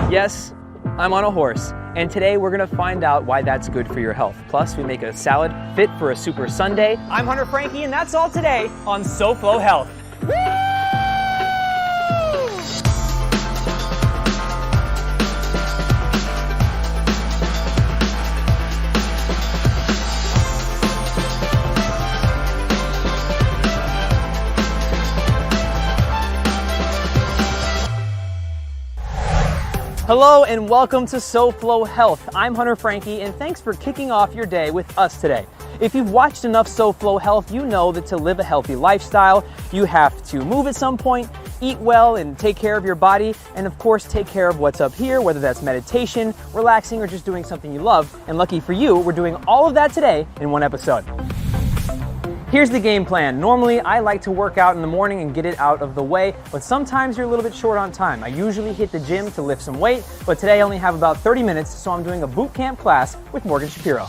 Yes, I'm on a horse, and today we're gonna find out why that's good for your health. Plus, we make a salad fit for a super Sunday. I'm Hunter Franqui, and that's all today on SoFlo Health. Hello and welcome to SoFlo Health. I'm Hunter Franqui, and thanks for kicking off your day with us today. If you've watched enough SoFlo Health, you know that to live a healthy lifestyle, you have to move at some point, eat well, and take care of your body, and of course take care of what's up here, whether that's meditation, relaxing, or just doing something you love. And lucky for you, we're doing all of that today in one episode. Here's the game plan. Normally, I like to work out in the morning and get it out of the way, but sometimes you're a little bit short on time. I usually hit the gym to lift some weight, but today I only have about 30 minutes, so I'm doing a boot camp class with Morgan Shapiro.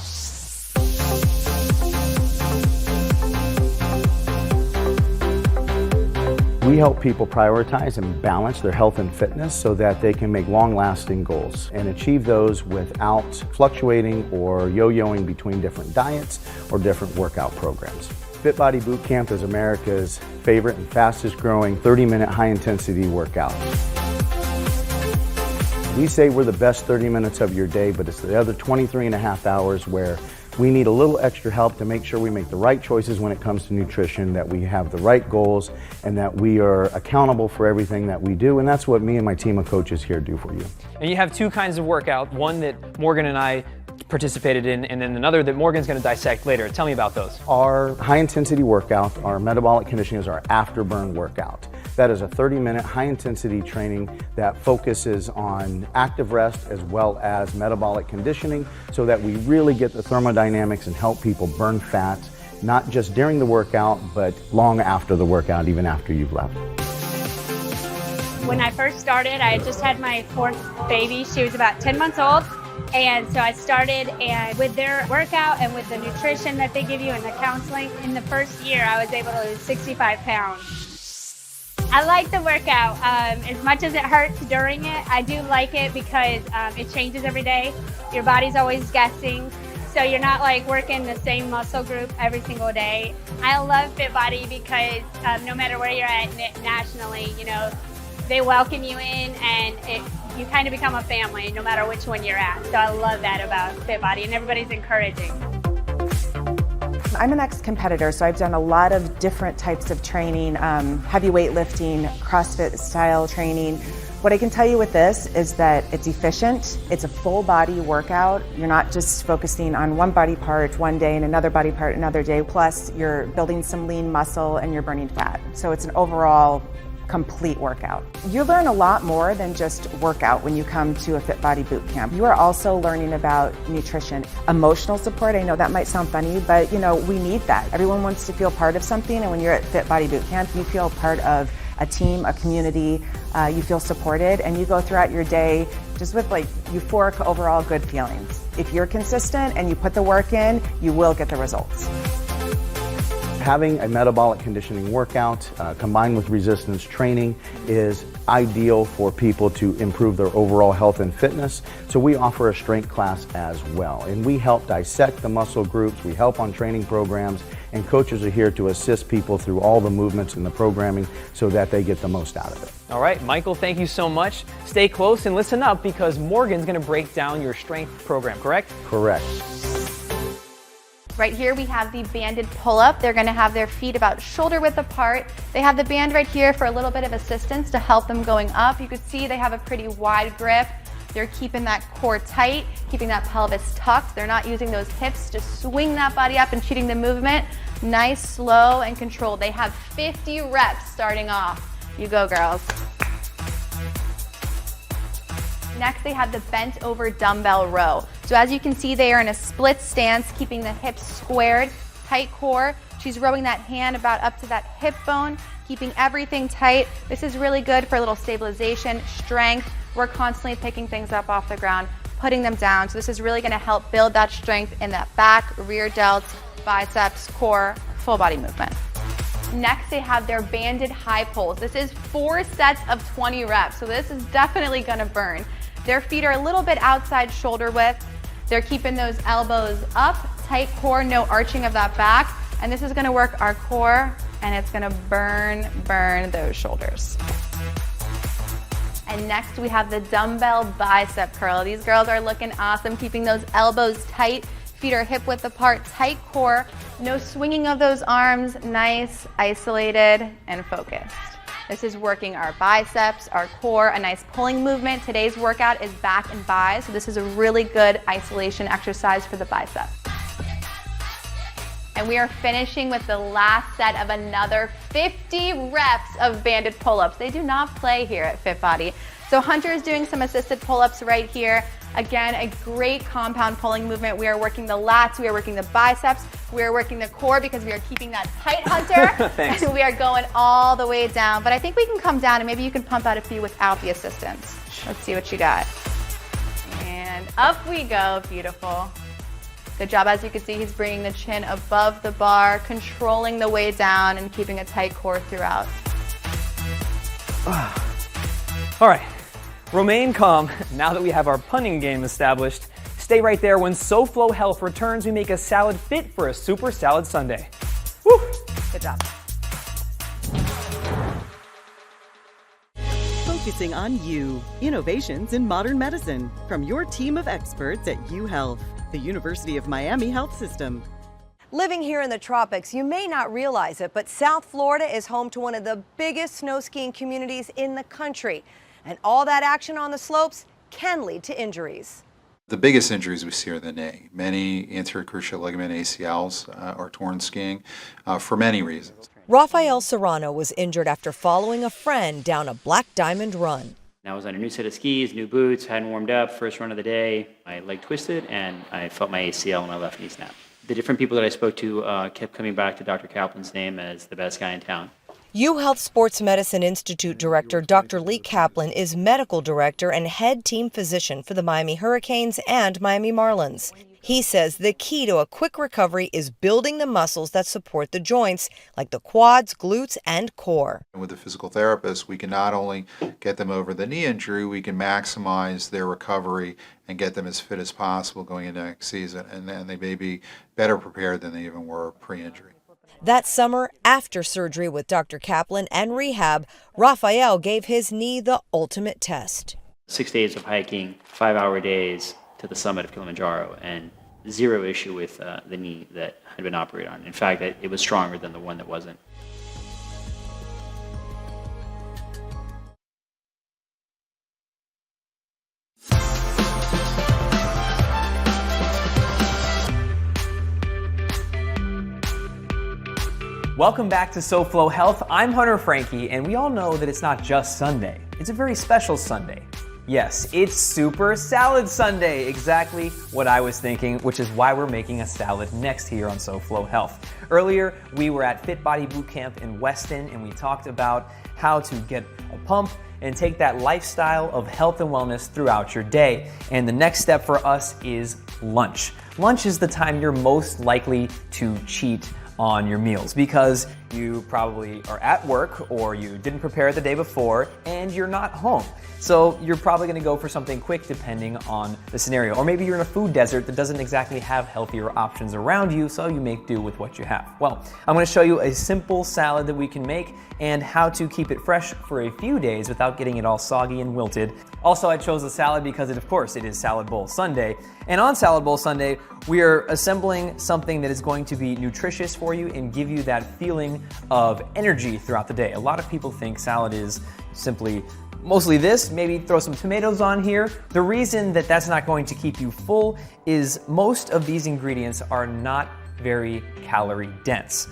We help people prioritize and balance their health and fitness so that they can make long-lasting goals and achieve those without fluctuating or yo-yoing between different diets or different workout programs. Fit Body Boot Camp is America's favorite and fastest growing 30-minute high-intensity workout. We say we're the best 30 minutes of your day, but it's the other 23 and a half hours where we need a little extra help to make sure we make the right choices when it comes to nutrition, that we have the right goals, and that we are accountable for everything that we do. And that's what me and my team of coaches here do for you. And you have two kinds of workout, one that Morgan and I participated in, and then another that Morgan's gonna dissect later. Tell me about those. Our high intensity workout, our metabolic conditioning, is our afterburn workout. That is a 30-minute high intensity training that focuses on active rest as well as metabolic conditioning so that we really get the thermodynamics and help people burn fat, not just during the workout, but long after the workout, even after you've left. When I first started, I had just had my fourth baby. She was about 10 months old. And so I started, and with their workout and with the nutrition that they give you and the counseling, in the first year I was able to lose 65 pounds. I like the workout. As much as it hurts during it, I do like it because it changes every day. Your body's always guessing, so you're not like working the same muscle group every single day. I love Fit Body because no matter where you're at nationally, you know, they welcome you in, and you kind of become a family no matter which one you're at. So I love that about Fit Body, and everybody's encouraging. I'm an ex-competitor, so I've done a lot of different types of training, heavy weightlifting, CrossFit style training. What I can tell you with this is that it's efficient, it's a full body workout. You're not just focusing on one body part one day and another body part another day, plus you're building some lean muscle and you're burning fat. So it's an overall complete workout. You learn a lot more than just workout when you come to a Fit Body Boot Camp. You are also learning about nutrition, emotional support. I know that might sound funny, but you know, we need that. Everyone wants to feel part of something, and when you're at Fit Body Boot Camp, you feel part of a team, a community, you feel supported, and you go throughout your day just with like euphoric overall good feelings. If you're consistent and you put the work in, you will get the results. Having a metabolic conditioning workout combined with resistance training is ideal for people to improve their overall health and fitness. So we offer a strength class as well. And we help dissect the muscle groups, we help on training programs, and coaches are here to assist people through all the movements and the programming so that they get the most out of it. All right, Michael, thank you so much. Stay close and listen up because Morgan's gonna break down your strength program, correct? Correct. Right here we have the banded pull-up. They're gonna have their feet about shoulder width apart. They have the band right here for a little bit of assistance to help them going up. You can see they have a pretty wide grip. They're keeping that core tight, keeping that pelvis tucked. They're not using those hips to swing that body up and cheating the movement. Nice, slow, and controlled. They have 50 reps starting off. You go, girls. Next, they have the bent over dumbbell row. So as you can see, they are in a split stance, keeping the hips squared, tight core. She's rowing that hand about up to that hip bone, keeping everything tight. This is really good for a little stabilization, strength. We're constantly picking things up off the ground, putting them down. So this is really gonna help build that strength in that back, rear delts, biceps, core, full body movement. Next, they have their banded high pulls. This is 4 sets of 20 reps, so this is definitely gonna burn. Their feet are a little bit outside shoulder width. They're keeping those elbows up, tight core, no arching of that back. And this is gonna work our core, and it's gonna burn those shoulders. And next we have the dumbbell bicep curl. These girls are looking awesome, keeping those elbows tight, feet are hip width apart, tight core, no swinging of those arms, nice, isolated, and focused. This is working our biceps, our core, a nice pulling movement. Today's workout is back and bi, so this is a really good isolation exercise for the bicep. And we are finishing with the last set of another 50 reps of banded pull-ups. They do not play here at Fit Body. So Hunter is doing some assisted pull-ups right here. Again, a great compound pulling movement. We are working the lats, we are working the biceps, we are working the core because we are keeping that tight, Hunter. Thanks. And we are going all the way down. But I think we can come down and maybe you can pump out a few without the assistance. Let's see what you got. And up we go, beautiful. Good job. As you can see, he's bringing the chin above the bar, controlling the way down and keeping a tight core throughout. All right, remain calm. Now that we have our punning game established, stay right there. When SoFlo Health returns, we make a salad fit for a super salad Sunday. Woo! Good job. Focusing on you. Innovations in modern medicine from your team of experts at UHealth, the University of Miami Health System. Living here in the tropics, you may not realize it, but South Florida is home to one of the biggest snow skiing communities in the country. And all that action on the slopes can lead to injuries. The biggest injuries we see are the knee. Many anterior cruciate ligament ACLs are torn skiing for many reasons. Rafael Serrano was injured after following a friend down a Black Diamond run. I was on a new set of skis, new boots, hadn't warmed up, first run of the day. My leg twisted and I felt my ACL and my left knee snap. The different people that I spoke to kept coming back to Dr. Kaplan's name as the best guy in town. UHealth Sports Medicine Institute Director Dr. Lee Kaplan is medical director and head team physician for the Miami Hurricanes and Miami Marlins. He says the key to a quick recovery is building the muscles that support the joints, like the quads, glutes, and core. With a physical therapist, we can not only get them over the knee injury, we can maximize their recovery and get them as fit as possible going into next season, and then they may be better prepared than they even were pre-injury. That summer, after surgery with Dr. Kaplan and rehab, Rafael gave his knee the ultimate test. 6 days of hiking, 5-hour days to the summit of Kilimanjaro, and zero issue with the knee that had been operated on. In fact, it was stronger than the one that wasn't. Welcome back to SoFlo Health. I'm Hunter Franqui, and we all know that it's not just Sunday. It's a very special Sunday. Yes, it's Super Salad Sunday, exactly what I was thinking, which is why we're making a salad next here on SoFlo Health. Earlier, we were at Fit Body Boot Camp in Weston, and we talked about how to get a pump and take that lifestyle of health and wellness throughout your day. And the next step for us is lunch. Lunch is the time you're most likely to cheat on your meals because you probably are at work or you didn't prepare the day before and you're not home. So you're probably gonna go for something quick depending on the scenario. Or maybe you're in a food desert that doesn't exactly have healthier options around you, so you make do with what you have. Well, I'm gonna show you a simple salad that we can make and how to keep it fresh for a few days without getting it all soggy and wilted. Also, I chose the salad because of course, it is Salad Bowl Sunday. And on Salad Bowl Sunday, we are assembling something that is going to be nutritious for you and give you that feeling of energy throughout the day. A lot of people think salad is simply mostly this, maybe throw some tomatoes on here. The reason that that's not going to keep you full is most of these ingredients are not very calorie dense.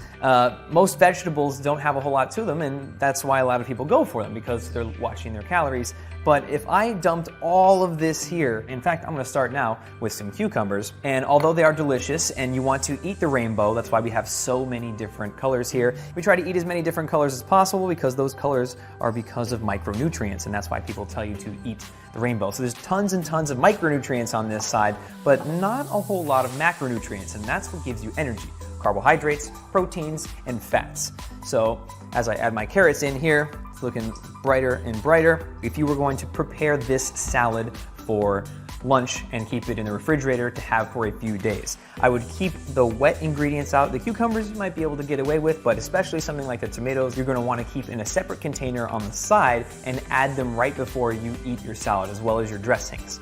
Most vegetables don't have a whole lot to them, and that's why a lot of people go for them because they're watching their calories. But if I dumped all of this here, in fact, I'm gonna start now with some cucumbers. And although they are delicious and you want to eat the rainbow, that's why we have so many different colors here. We try to eat as many different colors as possible because those colors are because of micronutrients, and that's why people tell you to eat the rainbow. So there's tons and tons of micronutrients on this side, but not a whole lot of macronutrients, and that's what gives you energy. Carbohydrates, proteins, and fats. So as I add my carrots in here, It's looking brighter and brighter. If you were going to prepare this salad for lunch and keep it in the refrigerator to have for a few days, I would keep the wet ingredients out. The cucumbers you might be able to get away with, but especially something like the tomatoes, you're gonna wanna keep in a separate container on the side and add them right before you eat your salad, as well as your dressings.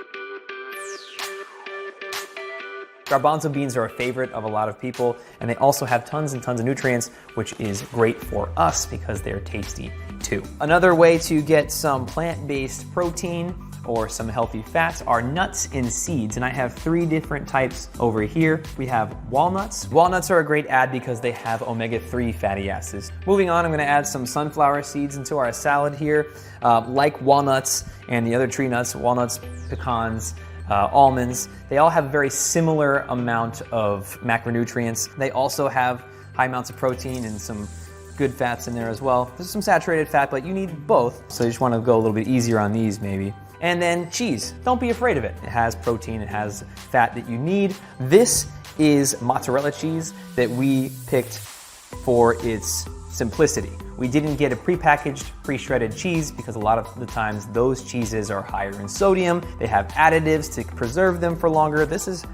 Garbanzo beans are a favorite of a lot of people, and they also have tons and tons of nutrients, which is great for us because they're tasty too. Another way to get some plant-based protein or some healthy fats are nuts and seeds, and I have 3 different types over here. We have walnuts. Walnuts are a great add because they have omega-3 fatty acids. Moving on, I'm gonna add some sunflower seeds into our salad here. Like walnuts and the other tree nuts, walnuts, pecans, almonds, they all have a very similar amount of macronutrients. They also have high amounts of protein and some good fats in there as well. There's some saturated fat, but you need both, so you just wanna go a little bit easier on these maybe. And then cheese, don't be afraid of it. It has protein, it has fat that you need. This is mozzarella cheese that we picked for its simplicity. We didn't get a prepackaged, pre-shredded cheese because a lot of the times those cheeses are higher in sodium. They have additives to preserve them for longer. This is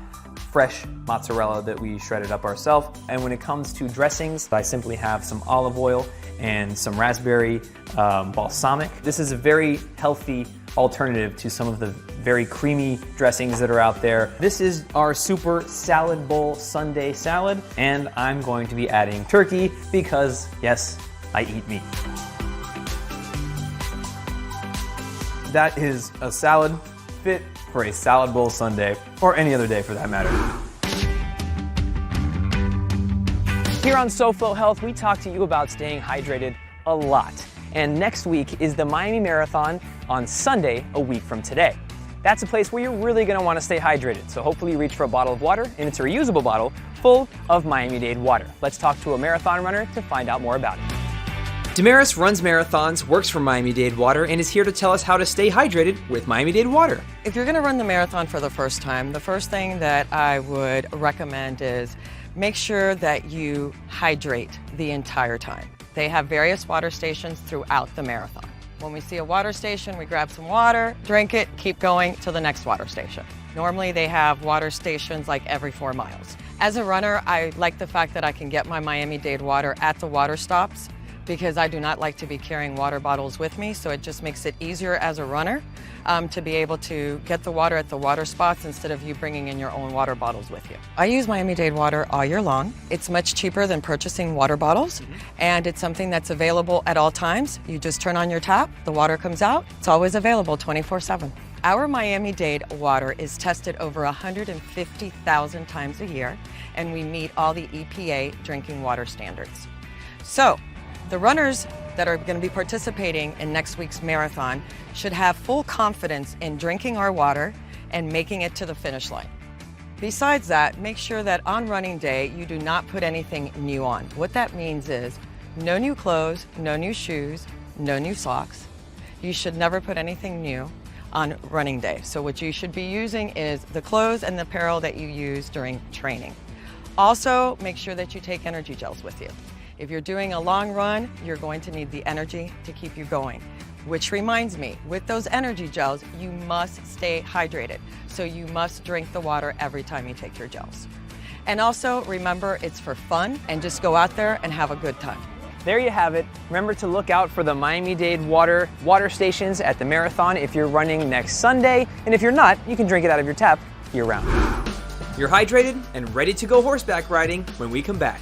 fresh mozzarella that we shredded up ourselves. And when it comes to dressings, I simply have some olive oil and some raspberry balsamic. This is a very healthy alternative to some of the very creamy dressings that are out there. This is our super salad bowl Sunday salad, and I'm going to be adding turkey because, yes, I eat meat. That is a salad fit for a salad bowl Sunday, or any other day for that matter. Here on SoFlo Health, we talk to you about staying hydrated a lot. And next week is the Miami Marathon on Sunday, a week from today. That's a place where you're really gonna wanna stay hydrated. So hopefully you reach for a bottle of water, and it's a reusable bottle full of Miami-Dade water. Let's talk to a marathon runner to find out more about it. Damaris runs marathons, works for Miami-Dade Water, and is here to tell us how to stay hydrated with Miami-Dade Water. If you're gonna run the marathon for the first time, the first thing that I would recommend is make sure that you hydrate the entire time. They have various water stations throughout the marathon. When we see a water station, we grab some water, drink it, keep going to the next water station. Normally they have water stations like every 4 miles. As a runner, I like the fact that I can get my Miami-Dade water at the water stops because I do not like to be carrying water bottles with me, so it just makes it easier as a runner to be able to get the water at the water spots instead of you bringing in your own water bottles with you. I use Miami-Dade water all year long. It's much cheaper than purchasing water bottles, and it's something that's available at all times. You just turn on your tap, the water comes out. It's always available 24/7. Our Miami-Dade water is tested over 150,000 times a year, and we meet all the EPA drinking water standards. So, the runners that are going to be participating in next week's marathon should have full confidence in drinking our water and making it to the finish line. Besides that, make sure that on running day, you do not put anything new on. What that means is no new clothes, no new shoes, no new socks. You should never put anything new on running day. So what you should be using is the clothes and the apparel that you use during training. Also, make sure that you take energy gels with you. If you're doing a long run, you're going to need the energy to keep you going. Which reminds me, with those energy gels, you must stay hydrated. So you must drink the water every time you take your gels. And also remember, it's for fun, and just go out there and have a good time. There you have it. Remember to look out for the Miami-Dade water stations at the marathon if you're running next Sunday. And if you're not, you can drink it out of your tap year-round. You're hydrated and ready to go horseback riding when we come back.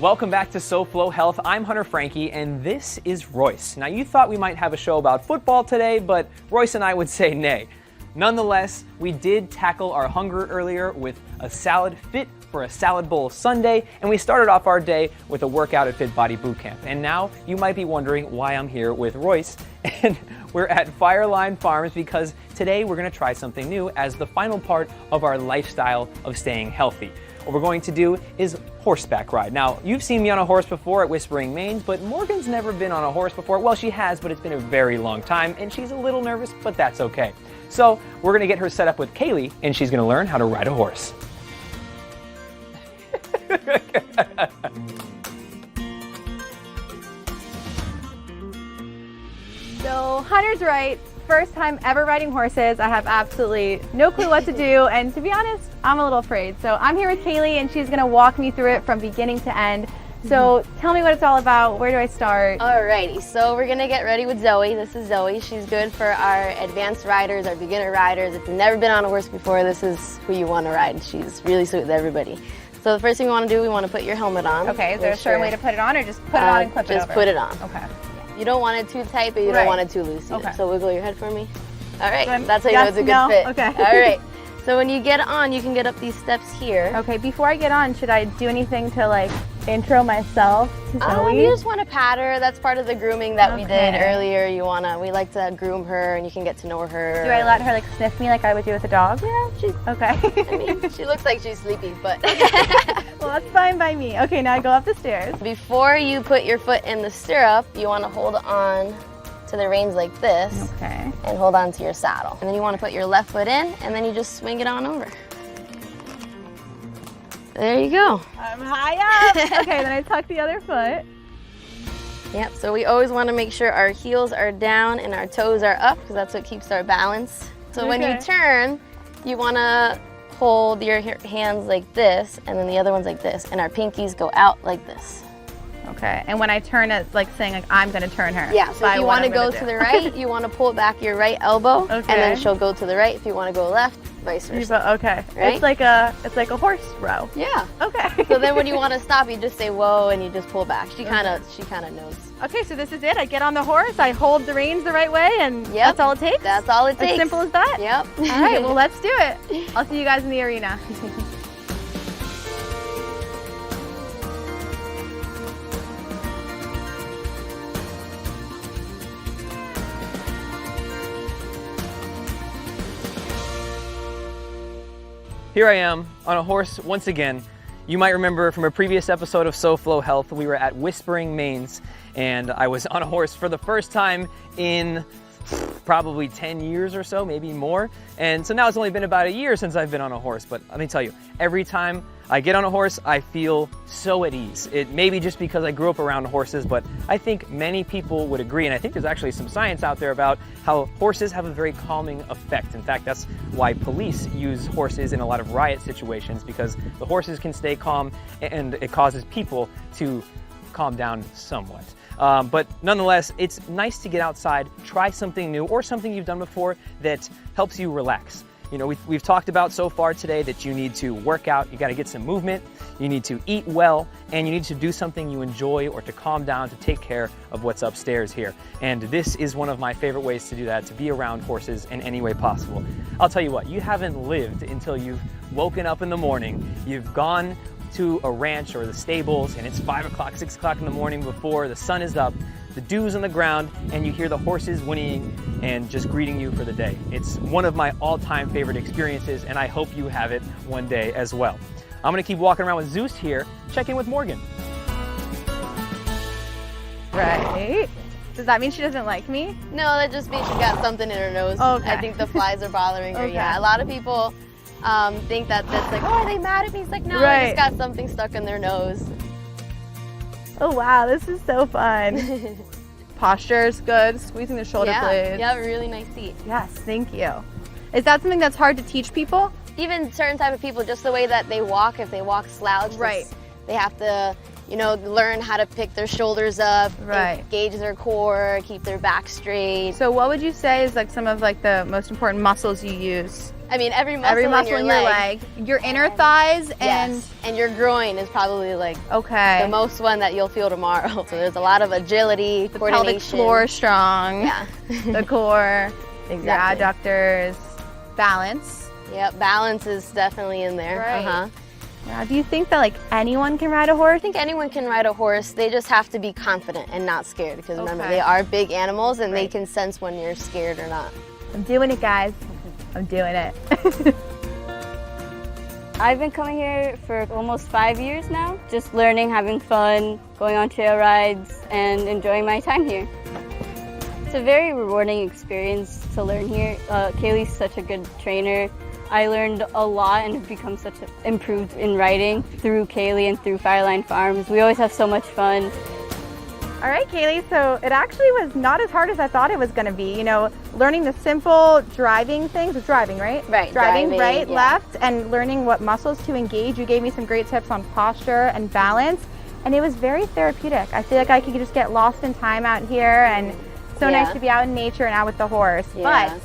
Welcome back to SoFlo Health. I'm Hunter Franqui, and this is Royce. Now, you thought we might have a show about football today, but Royce and I would say nay. Nonetheless, we did tackle our hunger earlier with a salad fit for a salad bowl Sunday, and we started off our day with a workout at Fit Body Bootcamp. And now you might be wondering why I'm here with Royce, and we're at Fireline Farms because today we're gonna try something new as the final part of our lifestyle of staying healthy. what we're going to do is horseback ride. Now, you've seen me on a horse before at Whispering Mains, but Morgan's never been on a horse before. Well, she has, but it's been a very long time, and she's a little nervous, but that's okay. So we're gonna get her set up with Kaylee, and she's gonna learn how to ride a horse. So Hunter's right. First time ever riding horses. I have absolutely no clue what to do, and to be honest, I'm a little afraid. So I'm here with Kaylee, and she's gonna walk me through it from beginning to end. So tell me what it's all about. Where do I start? Alrighty, so we're gonna get ready with Zoe. This is Zoe. She's good for our advanced riders, our beginner riders. If you've never been on a horse before, this is who you want to ride. She's really sweet with everybody. So the first thing we want to do, we want to put your helmet on. Okay, is there a certain way to put it on, or just put it on and clip it over? Just put it on. Okay. You don't want it too tight, but you don't want it too loose either. Okay. So wiggle your head for me. All right, Good. that's how you know it's a good fit. Okay. All right. So when you get on, you can get up these steps here. Okay, before I get on, should I do anything to like intro myself to Zoe? You just want to pat her. That's part of the grooming that we did Okay. earlier. We like to groom her, and you can get to know her. Do I let her like sniff me like I would do with a dog? Yeah, she's okay. I mean, she looks like she's sleepy, but Well, that's fine by me. Okay, now I go up the stairs. before you put your foot in the stirrup, you want to hold on to the reins like this. Okay. And hold on to your saddle. And then you want to put your left foot in, and then you just swing it on over. There you go. I'm high up. Okay, then I tuck the other foot. Yep, so we always want to make sure our heels are down and our toes are up, because that's what keeps our balance. So when you turn, you want to hold your hands like this, and then the other one's like this, and our pinkies go out like this. Okay, and when I turn it, like saying like I'm gonna turn her. Yeah, so if you want to go to the right, you want to pull back your right elbow, and then she'll go to the right. If you want to go left, vice versa. Okay, Right? it's like a horse row. Yeah. Okay. So then when you want to stop, you just say whoa, and you just pull back. She kind of knows. Okay, so this is it. I get on the horse, I hold the reins the right way, and that's all it takes? That's all it takes. As simple as that? Yep. All right, well, let's do it. I'll see you guys in the arena. Here I am on a horse once again. You might remember from a previous episode of SoFlo Health, we were at Whispering Mains, and I was on a horse for the first time in probably 10 years or so, maybe more. And so now it's only been about a year since I've been on a horse, but let me tell you, every time I get on a horse, I feel so at ease. It may be just because I grew up around horses, but I think many people would agree, and I think there's actually some science out there about how horses have a very calming effect. In fact, that's why police use horses in a lot of riot situations, because the horses can stay calm and it causes people to calm down somewhat. But nonetheless, it's nice to get outside, try something new or something you've done before that helps you relax. You know, we've talked about so far today that you need to work out, you got to get some movement, you need to eat well, and you need to do something you enjoy or to calm down, to take care of what's upstairs here. And this is one of my favorite ways to do that, to be around horses in any way possible. I'll tell you what, you haven't lived until you've woken up in the morning, you've gone to a ranch or the stables, and it's 5 o'clock, 6 o'clock in the morning before the sun is up, the dew's on the ground, and you hear the horses whinnying and just greeting you for the day. It's one of my all-time favorite experiences, and I hope you have it one day as well. I'm gonna keep walking around with Zeus here, check in with Morgan. Right. Does that mean she doesn't like me? No, that just means she got something in her nose. Okay. I think the flies are bothering her. Okay. Yeah, a lot of people think that that's like, oh, are they mad at me? It's like, no, Right. they just got something stuck in their nose. Oh wow, this is so fun. Posture is good, squeezing the shoulder blades. Yeah, really nice seat. Yes, thank you. Is that something that's hard to teach people? Even certain type of people, just the way that they walk, if they walk slouched, Right. they have to, you know, learn how to pick their shoulders up, Right. engage their core, keep their back straight. So what would you say is like some of like the most important muscles you use? I mean, every muscle in your your leg, your inner thighs, and yes. And your groin is probably like okay, the most one that you'll feel tomorrow. So there's a lot of agility, the coordination. pelvic floor is strong. Yeah. The core, Exactly. your adductors, balance. Yep, balance is definitely in there. Right. Now, do you think that like anyone can ride a horse? I think anyone can ride a horse. They just have to be confident and not scared, because remember, Okay. they are big animals and they Right. can sense when you're scared or not. I'm doing it, guys. I'm doing it. I've been coming here for almost 5 years now, just learning, having fun, going on trail rides, and enjoying my time here. It's a very rewarding experience to learn here. Kaylee's such a good trainer. I learned a lot and have become improved in riding through Kaylee and through Fireline Farms. We always have so much fun. All right, Kaylee, so it actually was not as hard as I thought it was going to be. You know, learning the simple driving things, it's driving, right? Right, driving right, yeah. left, and learning what muscles to engage. You gave me some great tips on posture and balance, and it was very therapeutic. I feel like I could just get lost in time out here, and so nice to be out in nature and out with the horse. Yeah. But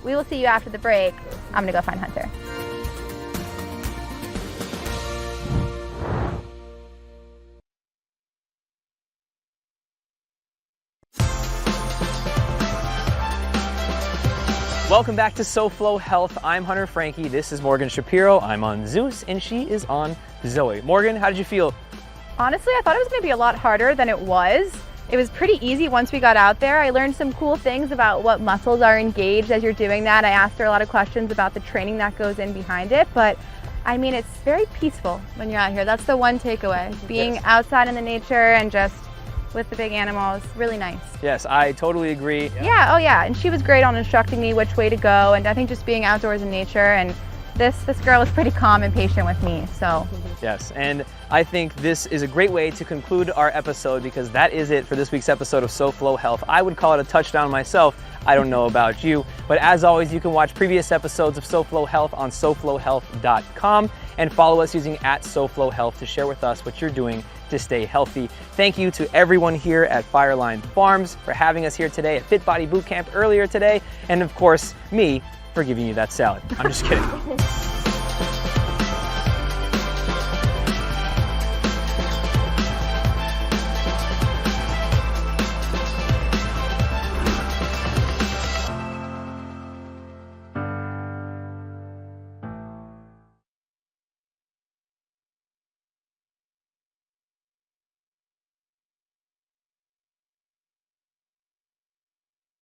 we will see you after the break. I'm going to go find Hunter. Welcome back to SoFlo Health. I'm Hunter Franqui. This is Morgan Shapiro. I'm on Zeus, and she is on Zoe. Morgan, how did you feel? Honestly, I thought it was going to be a lot harder than it was. It was pretty easy once we got out there. I learned some cool things about what muscles are engaged as you're doing that. I asked her a lot of questions about the training that goes in behind it, but I mean, it's very peaceful when you're out here. That's the one takeaway. Being outside in the nature and just with the big animals, really nice. Yes, I totally agree. Yeah, oh yeah, and she was great on instructing me which way to go, and I think just being outdoors in nature, and this girl was pretty calm and patient with me, so. Yes, and I think this is a great way to conclude our episode because that is it for this week's episode of SoFlo Health. I would call it a touchdown myself. I don't know about you, but as always, you can watch previous episodes of SoFlo Health on SoFloHealth.com and follow us using @SoFlo Health to share with us what you're doing to stay healthy. Thank you to everyone here at Fireline Farms for having us here today at Fit Body Boot Camp earlier today, and of course, me for giving you that salad. I'm just kidding.